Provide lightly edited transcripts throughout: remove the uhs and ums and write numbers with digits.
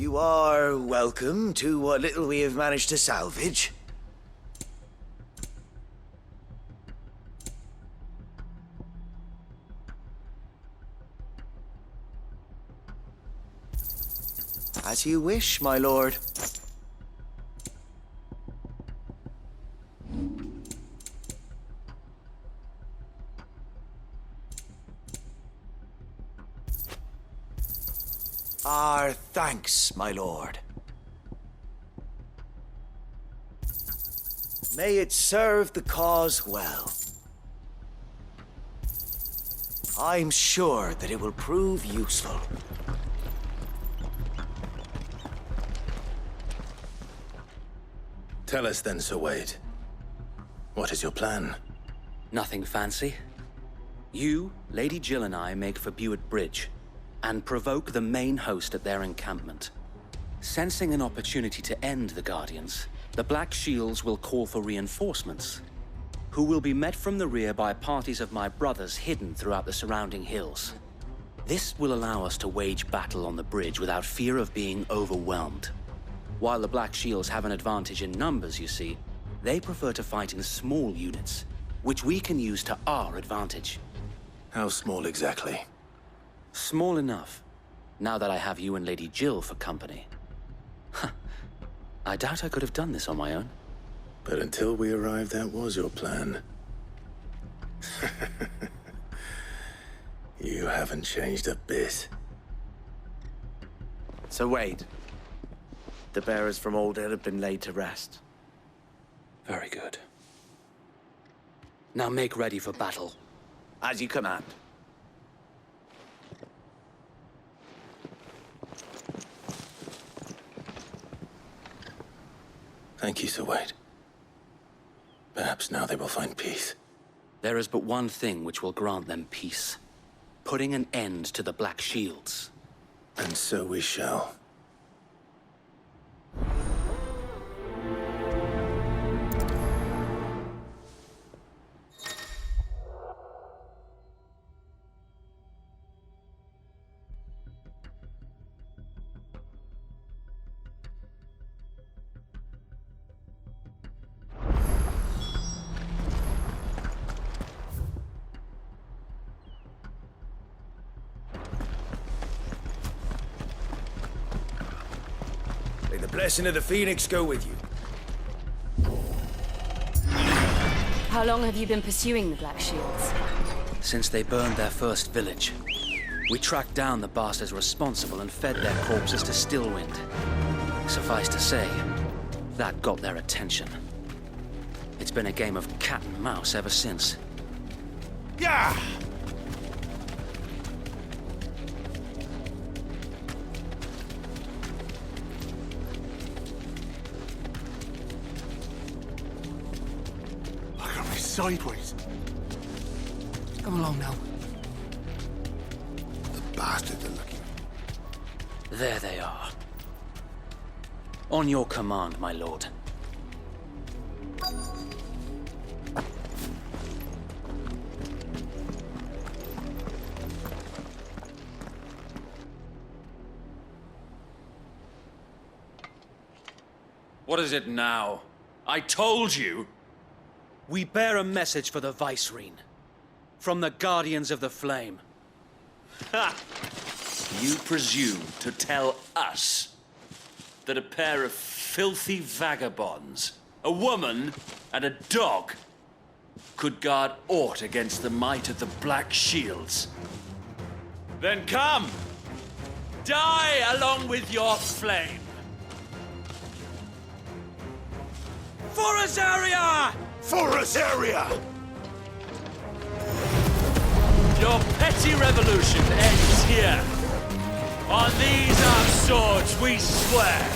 You are welcome to what little we have managed to salvage. As you wish, my lord. Our thanks, my lord. May it serve the cause well. I'm sure that it will prove useful. Tell us then, Sir Wade. What is your plan? Nothing fancy. You, Lady Jill and I make for Buett Bridge, and provoke the main host at their encampment. Sensing an opportunity to end the Guardians, the Black Shields will call for reinforcements, who will be met from the rear by parties of my brothers hidden throughout the surrounding hills. This will allow us to wage battle on the bridge without fear of being overwhelmed. While the Black Shields have an advantage in numbers, you see, they prefer to fight in small units, which we can use to our advantage. How small exactly? Small enough, now that I have you and Lady Jill for company. I doubt I could have done this on my own. But until we arrived, that was your plan. You haven't changed a bit. So Wade, the bearers from Old Hill have been laid to rest. Very good. Now make ready for battle. As you command. Thank you, Sir Wade. Perhaps now they will find peace. There is but one thing which will grant them peace. Putting an end to the Black Shields. And so we shall. May the blessing of the Phoenix go with you. How long have you been pursuing the Black Shields? Since they burned their first village. We tracked down the bastards responsible and fed their corpses to Stillwind. Suffice to say, that got their attention. It's been a game of cat and mouse ever since. Yeah! I got me sideways. Come along now. The bastards are looking. There they are. On your command, my lord. What is it now? I told you! We bear a message for the Vicereine. From the Guardians of the Flame. Ha! You presume to tell us that a pair of filthy vagabonds, a woman and a dog, could guard aught against the might of the Black Shields? Then come! Die along with your flame! For Azaria! For Azaria! Your petty revolution ends here. On these our swords we swear.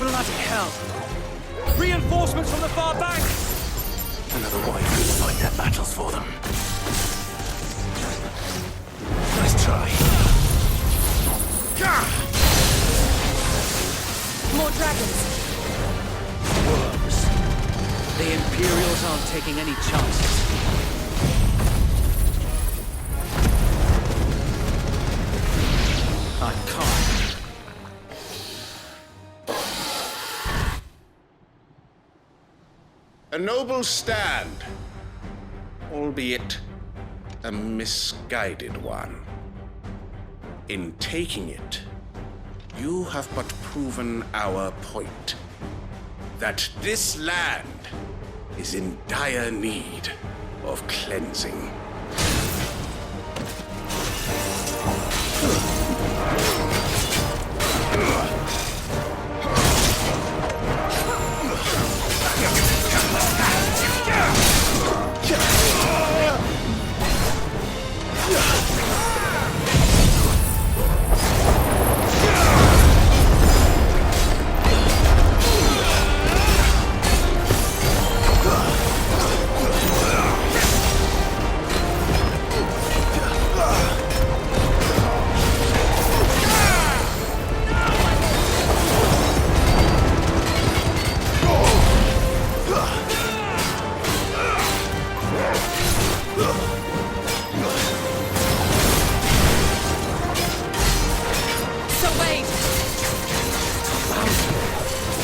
Bloody hell! Reinforcements from the far bank! Another wife who'd fight their battles for them. Nice try. More dragons. Worms. The Imperials aren't taking any chances. I can't. A noble stand, albeit a misguided one. In taking it, you have but proven our point. That this land is in dire need of cleansing.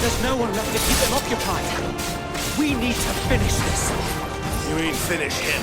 There's no one left to keep them occupied. We need to finish this. You mean finish him?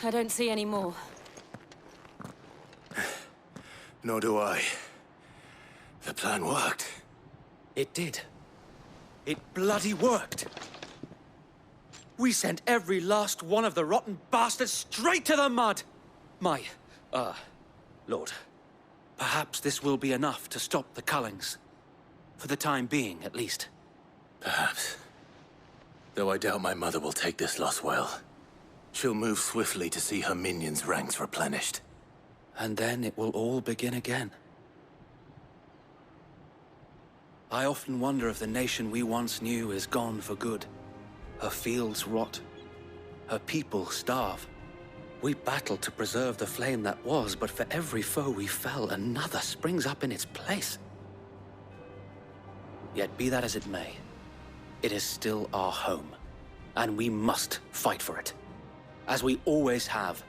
I don't see any more. Nor do I. The plan worked. It did. It bloody worked. We sent every last one of the rotten bastards straight to the mud! My, Lord, perhaps this will be enough to stop the Cullings. For the time being, at least. Perhaps. Though I doubt my mother will take this loss well. She'll move swiftly to see her minions' ranks replenished. And then it will all begin again. I often wonder if the nation we once knew is gone for good. Her fields rot. Her people starve. We battled to preserve the flame that was, but for every foe we fell, another springs up in its place. Yet be that as it may, it is still our home, and we must fight for it. As we always have,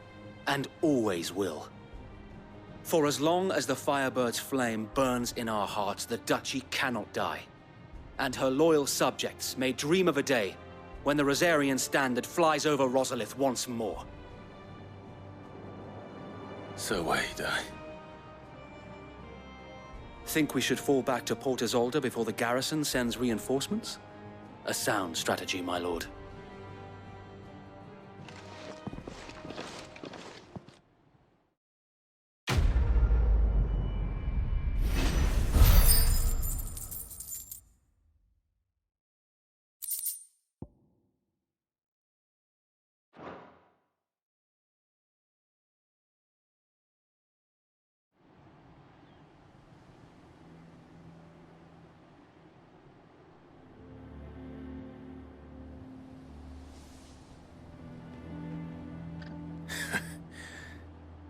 and always will. For as long as the Firebird's flame burns in our hearts, the Duchy cannot die. And her loyal subjects may dream of a day when the Rosarian standard flies over Rosalith once more. So wait, Think we should fall back to Port Isolde before the garrison sends reinforcements? A sound strategy, my lord.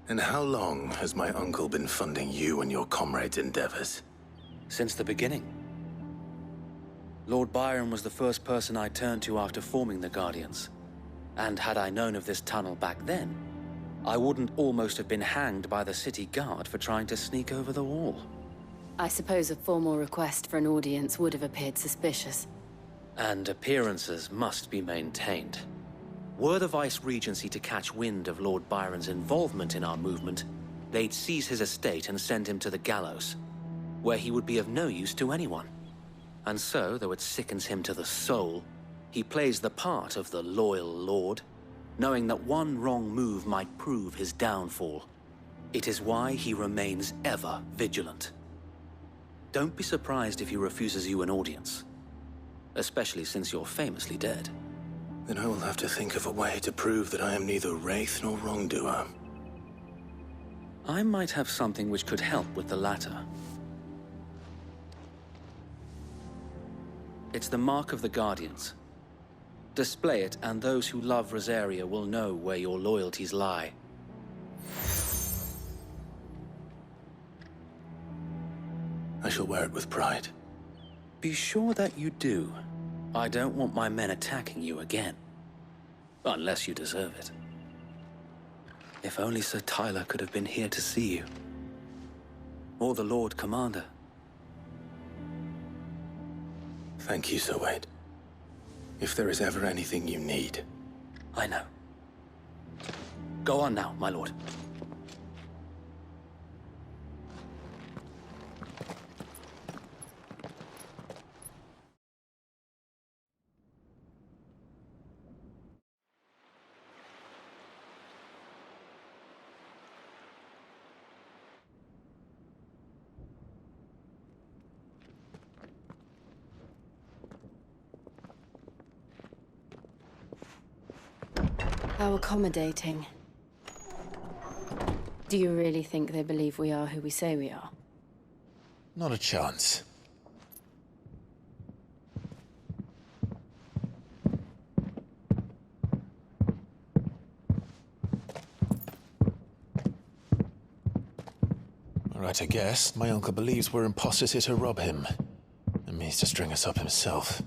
And how long has my uncle been funding you and your comrades' endeavors? Since the beginning. Lord Byron was the first person I turned to after forming the Guardians. And had I known of this tunnel back then, I wouldn't almost have been hanged by the city guard for trying to sneak over the wall. I suppose a formal request for an audience would have appeared suspicious. And appearances must be maintained. Were the Vice-Regency to catch wind of Lord Byron's involvement in our movement, they'd seize his estate and send him to the gallows, where he would be of no use to anyone. And so, though it sickens him to the soul, he plays the part of the loyal lord, knowing that one wrong move might prove his downfall. It is why he remains ever vigilant. Don't be surprised if he refuses you an audience, especially since you're famously dead. Then I will have to think of a way to prove that I am neither wraith nor wrongdoer. I might have something which could help with the latter. It's the mark of the Guardians. Display it, and those who love Rosaria will know where your loyalties lie. I shall wear it with pride. Be sure that you do. I don't want my men attacking you again. Unless you deserve it. If only Sir Tyler could have been here to see you. Or the Lord Commander. Thank you, Sir Wade. If there is ever anything you need. I know. Go on now, my lord. How accommodating. Do you really think they believe we are who we say we are? Not a chance. Right, I guess. My uncle believes we're imposters here to rob him. And means to string us up himself.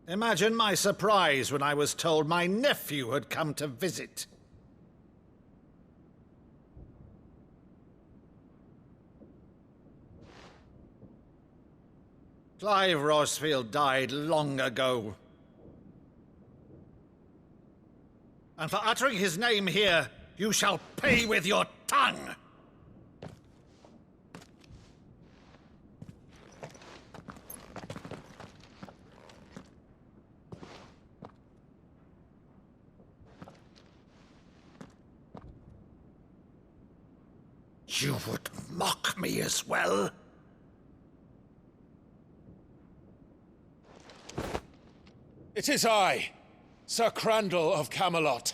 Imagine my surprise when I was told my nephew had come to visit. Clive Rosfield died long ago. And for uttering his name here, you shall pay with your tongue! You would mock me as well? It is I, Sir Crandall of Camelot,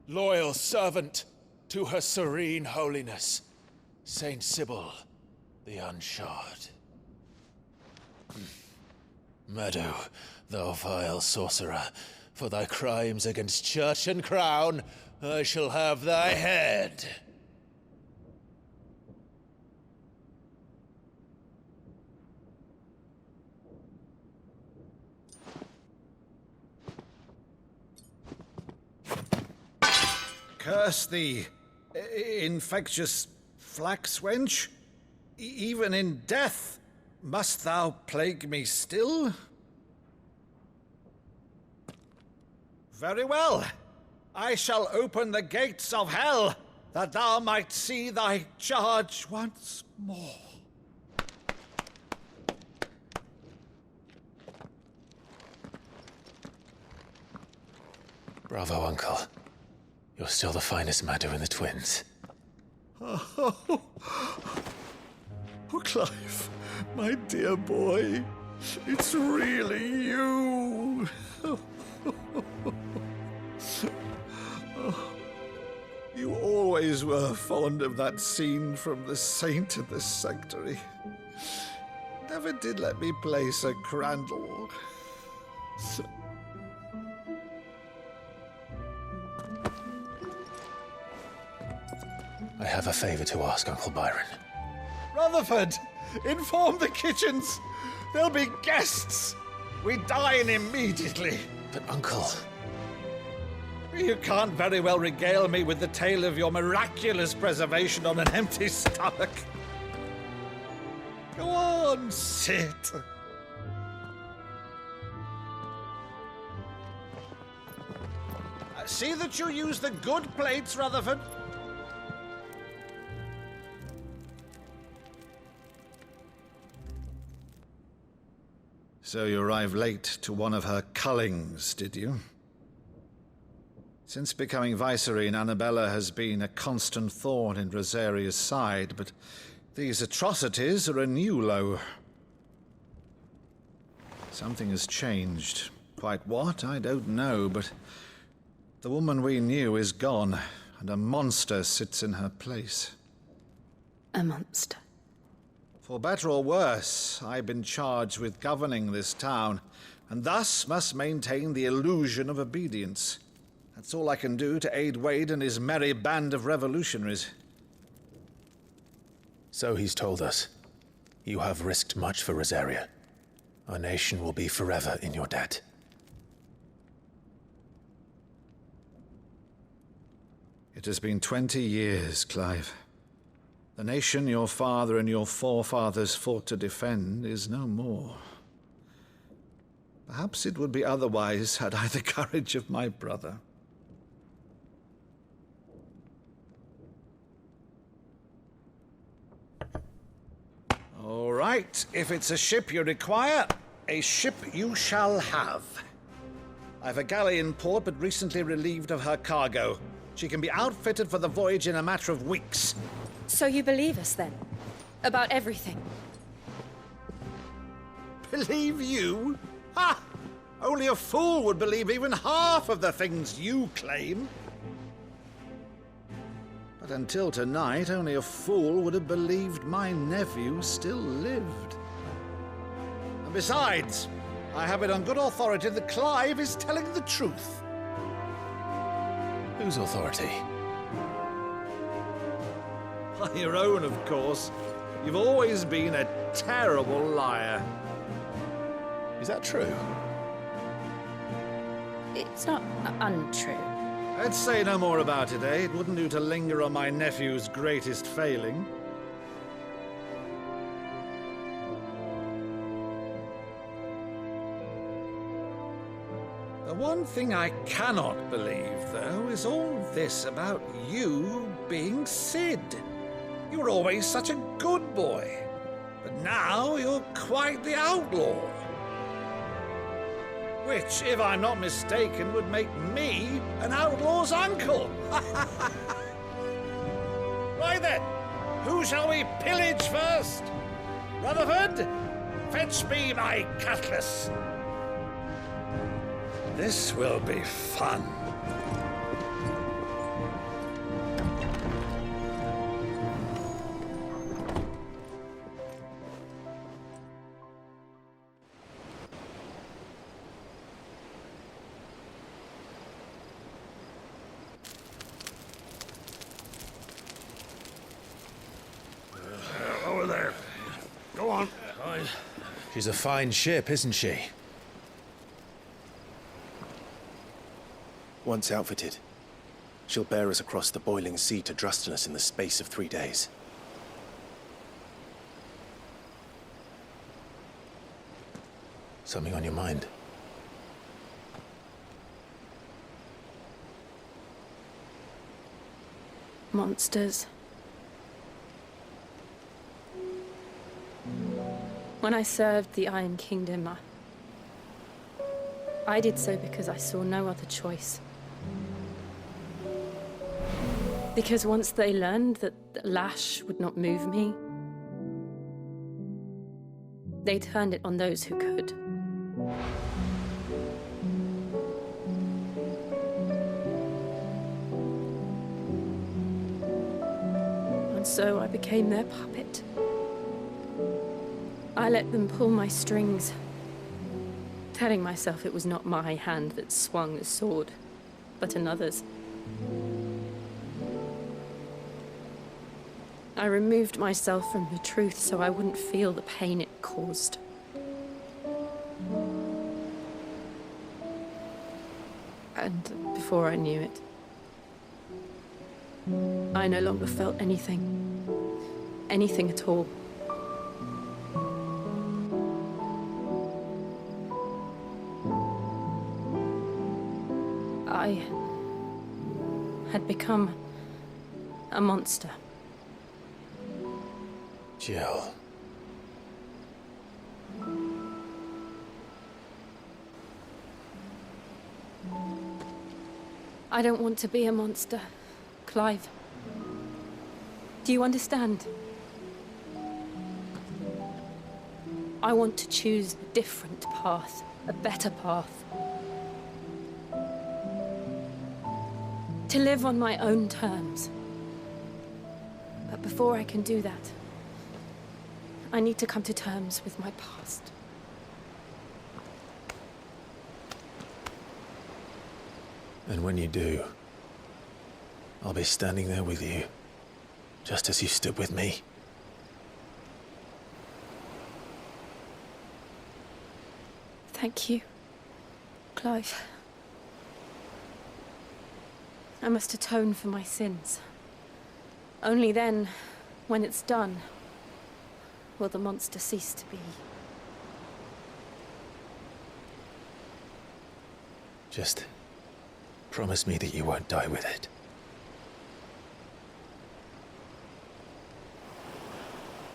loyal servant to her serene holiness, Saint Sybil the Unshod. Meadow, thou vile sorcerer, for thy crimes against church and crown, I shall have thy head. Curse thee, infectious flax wench. Even in death, must thou plague me still? Very well. I shall open the gates of hell, that thou might see thy charge once more. Bravo, Uncle. You're still the finest Maddo in the twins. Oh, Clive, my dear boy, it's really you. You always were fond of that scene from The Saint in the Sanctuary. Never did let me play Sir Crandall. I have a favor to ask, Uncle Byron. Rutherford, inform the kitchens. There'll be guests. We dine immediately. But, Uncle... You can't very well regale me with the tale of your miraculous preservation on an empty stomach. Go on, sit. See that you use the good plates, Rutherford. So you arrived late to one of her cullings, did you? Since becoming Vicereine, Annabella has been a constant thorn in Rosaria's side, but these atrocities are a new low. Something has changed. Quite what, I don't know, but the woman we knew is gone, and a monster sits in her place. A monster. For better or worse, I've been charged with governing this town, and thus must maintain the illusion of obedience. That's all I can do to aid Wade and his merry band of revolutionaries. So he's told us. You have risked much for Rosaria. Our nation will be forever in your debt. It has been 20 years, Clive. The nation your father and your forefathers fought to defend is no more. Perhaps it would be otherwise had I the courage of my brother. All right, if it's a ship you require, a ship you shall have. I've a galley in port, but recently relieved of her cargo. She can be outfitted for the voyage in a matter of weeks. So you believe us, then? About everything? Believe you? Ha! Only a fool would believe even half of the things you claim. But until tonight, only a fool would have believed my nephew still lived. And besides, I have it on good authority that Clive is telling the truth. Whose authority? By your own, of course. You've always been a terrible liar. Is that true? It's not untrue. Let's say no more about it, eh? It wouldn't do to linger on my nephew's greatest failing. The one thing I cannot believe, though, is all this about you being Sid. You were always such a good boy, but now you're quite the outlaw. Which, if I'm not mistaken, would make me an outlaw's uncle. Right then, who shall we pillage first? Rutherford, fetch me my cutlass. This will be fun. Over there. Go on. She's a fine ship, isn't she? Once outfitted, she'll bear us across the boiling sea to Drustenus in the space of 3 days. Something on your mind? Monsters. When I served the Iron Kingdom, I did so because I saw no other choice. Because once they learned that the lash would not move me, they turned it on those who could. And so I became their puppet. I let them pull my strings, telling myself it was not my hand that swung the sword, but another's. I removed myself from the truth so I wouldn't feel the pain it caused. And before I knew it, I no longer felt anything. Anything at all. I had become a monster. Jill. I don't want to be a monster, Clive. Do you understand? I want to choose a different path, a better path. To live on my own terms. But before I can do that, I need to come to terms with my past. And when you do, I'll be standing there with you, just as you stood with me. Thank you, Clive. I must atone for my sins. Only then, when it's done, will the monster cease to be. Just promise me that you won't die with it.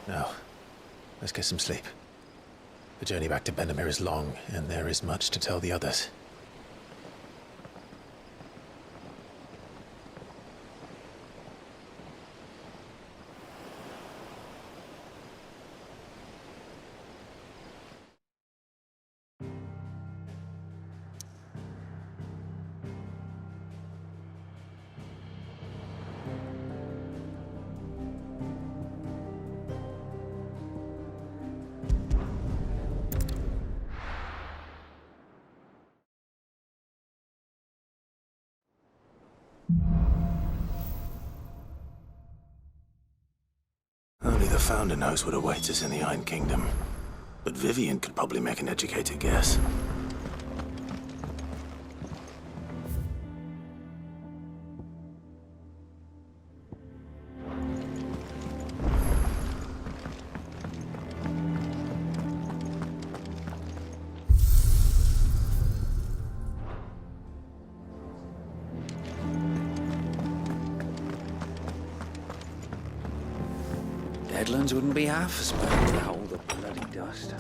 Now, let's get some sleep. The journey back to Benamir is long, and there is much to tell the others. Only the Founder knows what awaits us in the Iron Kingdom. But Vivian could probably make an educated guess. Deadlands wouldn't be half as bad without all the bloody dust.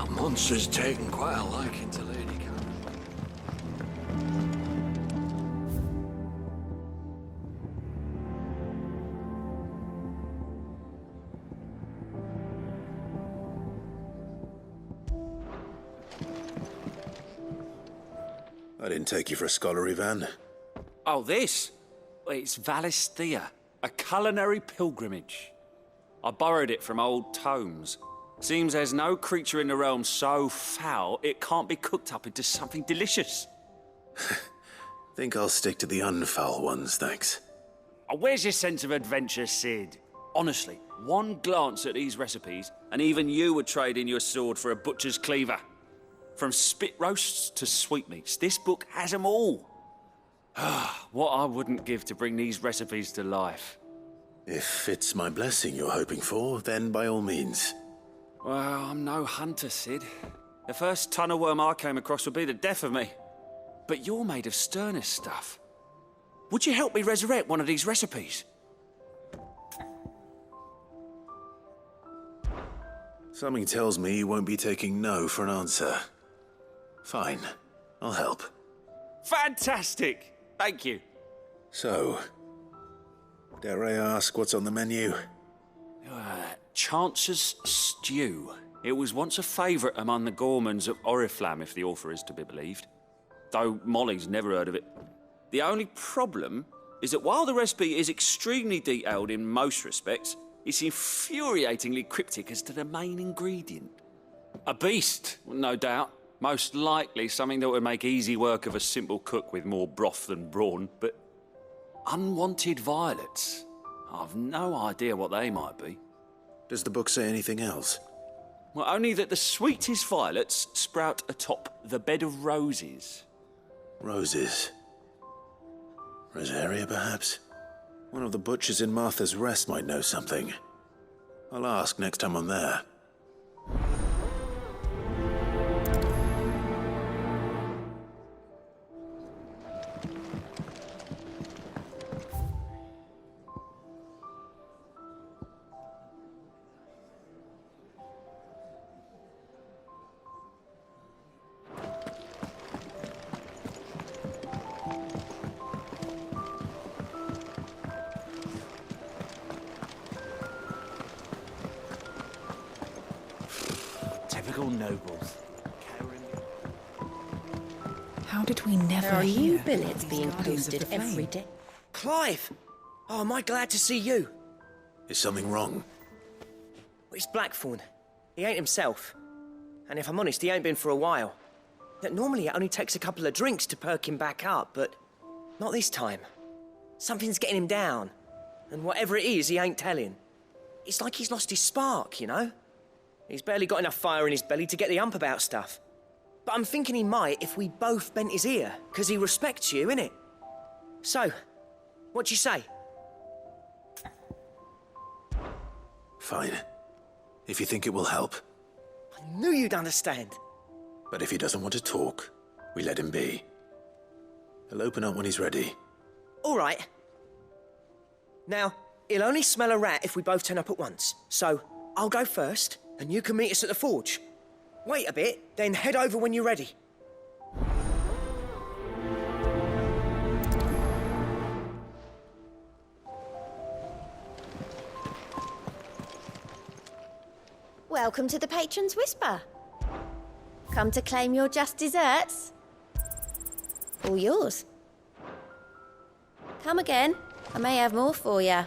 Monster's taken quite a liking to Lady Karen. I didn't take you for a scholarly van. Oh, this? It's Valisthea, a culinary pilgrimage. I borrowed it from old tomes. Seems there's no creature in the realm so foul it can't be cooked up into something delicious. Think I'll stick to the unfoul ones, thanks. Oh, where's your sense of adventure, Sid? Honestly, one glance at these recipes, and even you would trade in your sword for a butcher's cleaver. From spit roasts to sweetmeats, this book has them all. What I wouldn't give to bring these recipes to life. If it's my blessing you're hoping for, then by all means. Well, I'm no hunter, Sid. The first tunnel worm I came across would be the death of me. But you're made of sterner stuff. Would you help me resurrect one of these recipes? Something tells me you won't be taking no for an answer. Fine, I'll help. Fantastic! Thank you. So, Dare I ask what's on the menu? Chance's Stew. It was once a favourite among the gourmands of Oriflamme, if the author is to be believed. Though Molly's never heard of it. The only problem is that while the recipe is extremely detailed in most respects, it's infuriatingly cryptic as to the main ingredient. A beast, no doubt. Most likely something that would make easy work of a simple cook with more broth than brawn, but unwanted violets. I've no idea what they might be. Does the book say anything else? Well, only that the sweetest violets sprout atop the bed of roses. Roses. Rosaria, perhaps? One of the butchers in Martha's Rest might know something. I'll ask next time I'm there. Typical nobles. How did we never There are hear new billets of these being Guardians of posted the Flame? every day. Clive! Oh, am I glad to see you? Is something wrong? It's Blackthorn. He ain't himself. And if I'm honest, he ain't been for a while. That normally it only takes a couple of drinks to perk him back up, but not this time. Something's getting him down. And whatever it is, he ain't telling. It's like he's lost his spark, you know? He's barely got enough fire in his belly to get the ump about stuff. But I'm thinking he might if we both bent his ear, because he respects you, innit? So, what you say? Fine. If you think it will help. I knew you'd understand. But if he doesn't want to talk, we let him be. He'll open up when he's ready. All right. Now, he'll only smell a rat if we both turn up at once. So, I'll go first, and you can meet us at the forge. Wait a bit, then head over when you're ready. Welcome to the Patron's Whisper. Come to claim your just desserts? All yours. Come again. I may have more for you.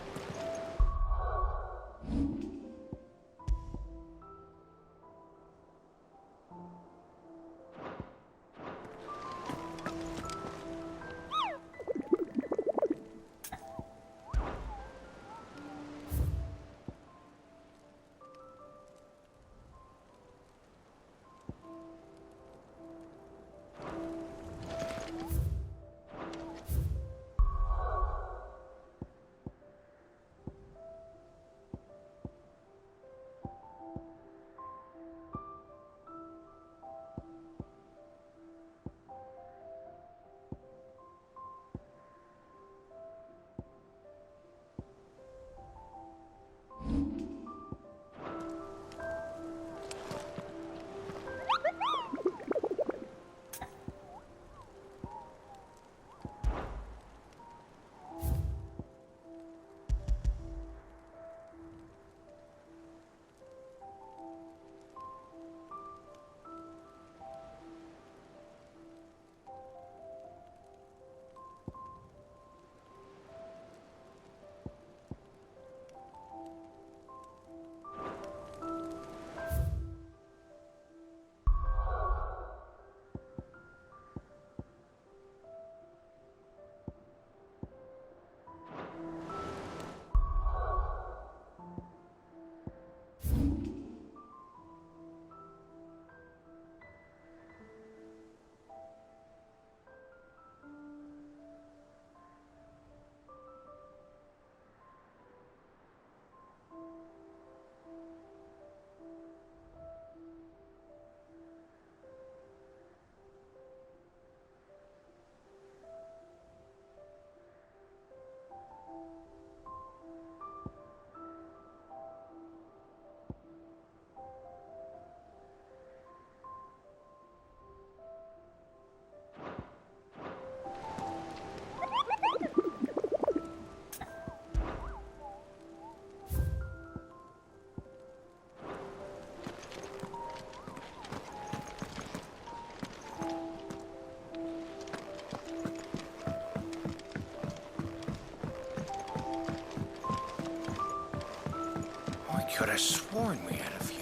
could have sworn we had a few.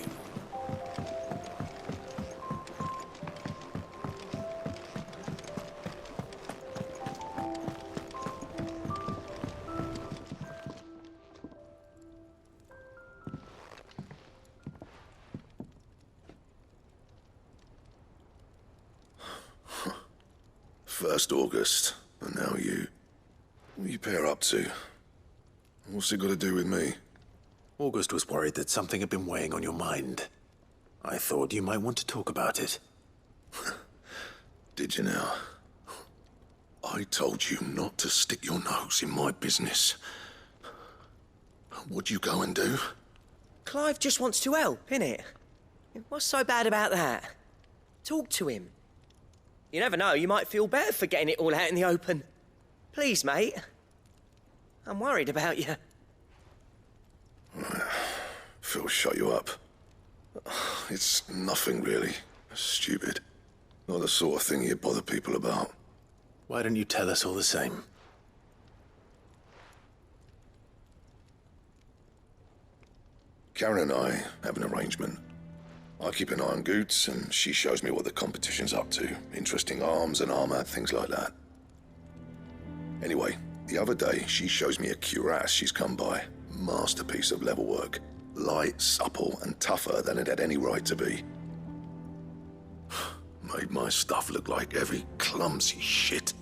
First August, and now you. What are you pair up to? What's it got to do with me? August was worried that something had been weighing on your mind. I thought you might want to talk about it. Did you now? I told you not to stick your nose in my business. What'd you go and do? Clive just wants to help, innit? What's so bad about that? Talk to him. You never know, you might feel better for getting it all out in the open. Please, mate. I'm worried about you. Phil shut you up. It's nothing really. Stupid. Not the sort of thing you bother people about. Why don't you tell us all the same? Karen and I have an arrangement. I keep an eye on Goots, and she shows me what the competition's up to. Interesting arms and armor, things like that. Anyway, the other day, she shows me a cuirass she's come by. Masterpiece of level work. Light, supple, and tougher than it had any right to be. Made my stuff look like heavy, clumsy shit.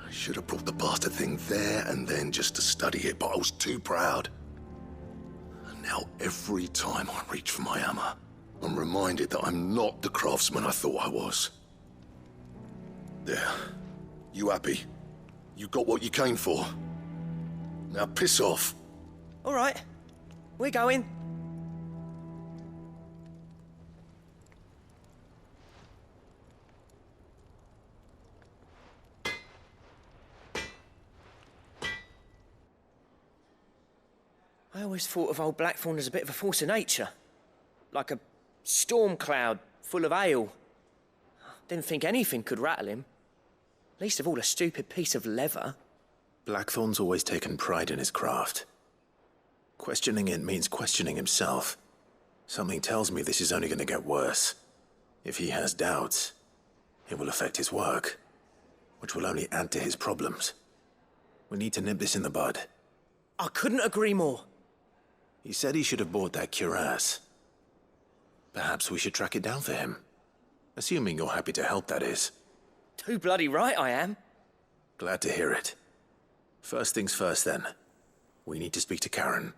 I should have brought the bastard thing there and then just to study it, but I was too proud. And now every time I reach for my hammer, I'm reminded that I'm not the craftsman I thought I was. There. You happy? You got what you came for? Now piss off. All right. We're going. I always thought of old Blackthorn as a bit of a force of nature. Like a storm cloud full of hail. Didn't think anything could rattle him. Least of all a stupid piece of leather. Blackthorn's always taken pride in his craft. Questioning it means questioning himself. Something tells me this is only going to get worse. If he has doubts, it will affect his work, which will only add to his problems. We need to nip this in the bud. I couldn't agree more. He said he should have bought that cuirass. Perhaps we should track it down for him. Assuming you're happy to help, that is. Too bloody right I am. Glad to hear it. First things first, then. We need to speak to Karen.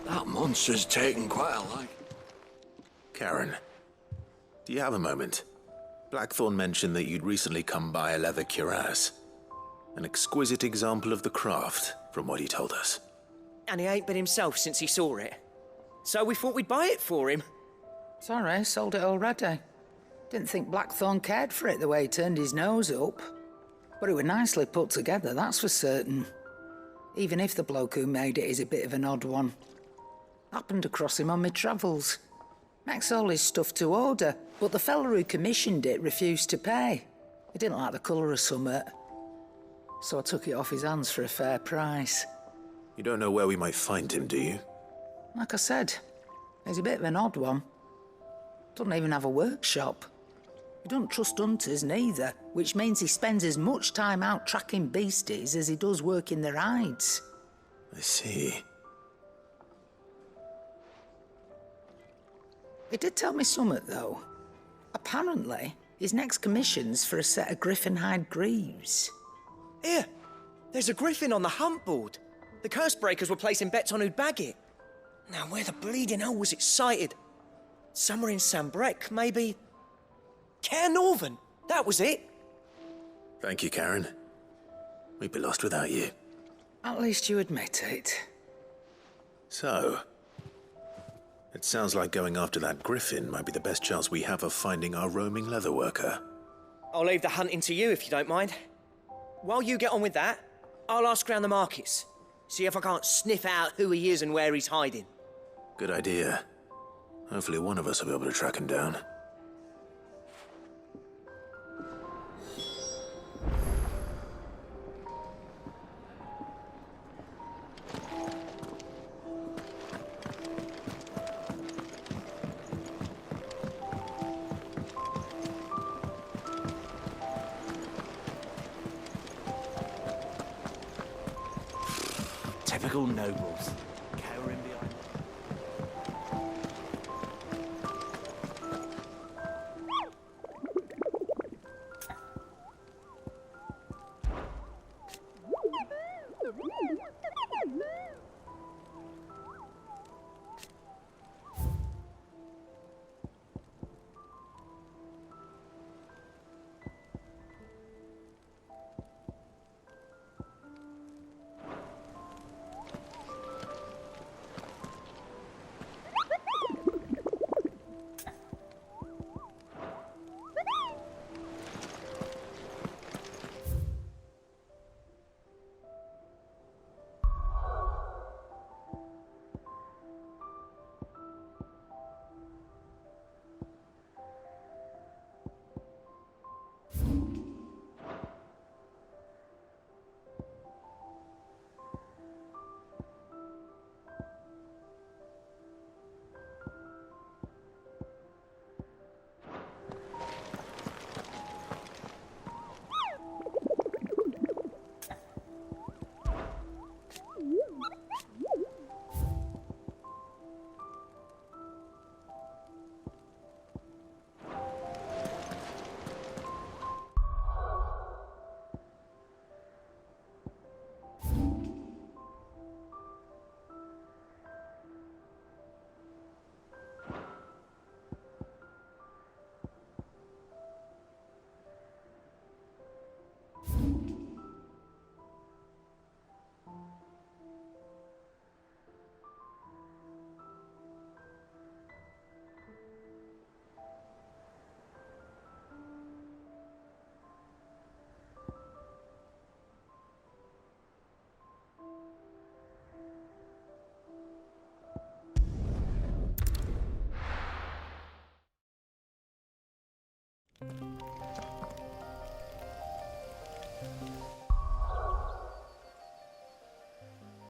That monster's taken quite a like. Karen, do you have a moment? Blackthorn mentioned that you'd recently come by a leather cuirass. An exquisite example of the craft, from what he told us. And he ain't been himself since he saw it. So we thought we'd buy it for him. Sorry, sold it already. Didn't think Blackthorn cared for it the way he turned his nose up. But it was nicely put together, that's for certain. Even if the bloke who made it is a bit of an odd one. Happened across him on my travels. Makes all his stuff to order, but the fella who commissioned it refused to pay. He didn't like the colour of summit. So I took it off his hands for a fair price. You don't know where we might find him, do you? Like I said, he's a bit of an odd one. Doesn't even have a workshop. He don't trust hunters neither, which means he spends as much time out tracking beasties as he does working their hides. I see. He did tell me something, though. Apparently, his next commission's for a set of griffin hide greaves. Here, there's a griffin on the hunt board. The curse breakers were placing bets on who'd bag it. Now, where the bleeding hell was it sighted? Somewhere in Sambrec, maybe. Caer Northern, that was it. Thank you, Karen. We'd be lost without you. At least you admit it. So, it sounds like going after that griffin might be the best chance we have of finding our roaming leatherworker. I'll leave the hunting to you if you don't mind. While you get on with that, I'll ask around the markets. See if I can't sniff out who he is and where he's hiding. Good idea. Hopefully one of us will be able to track him down. Typical nobles.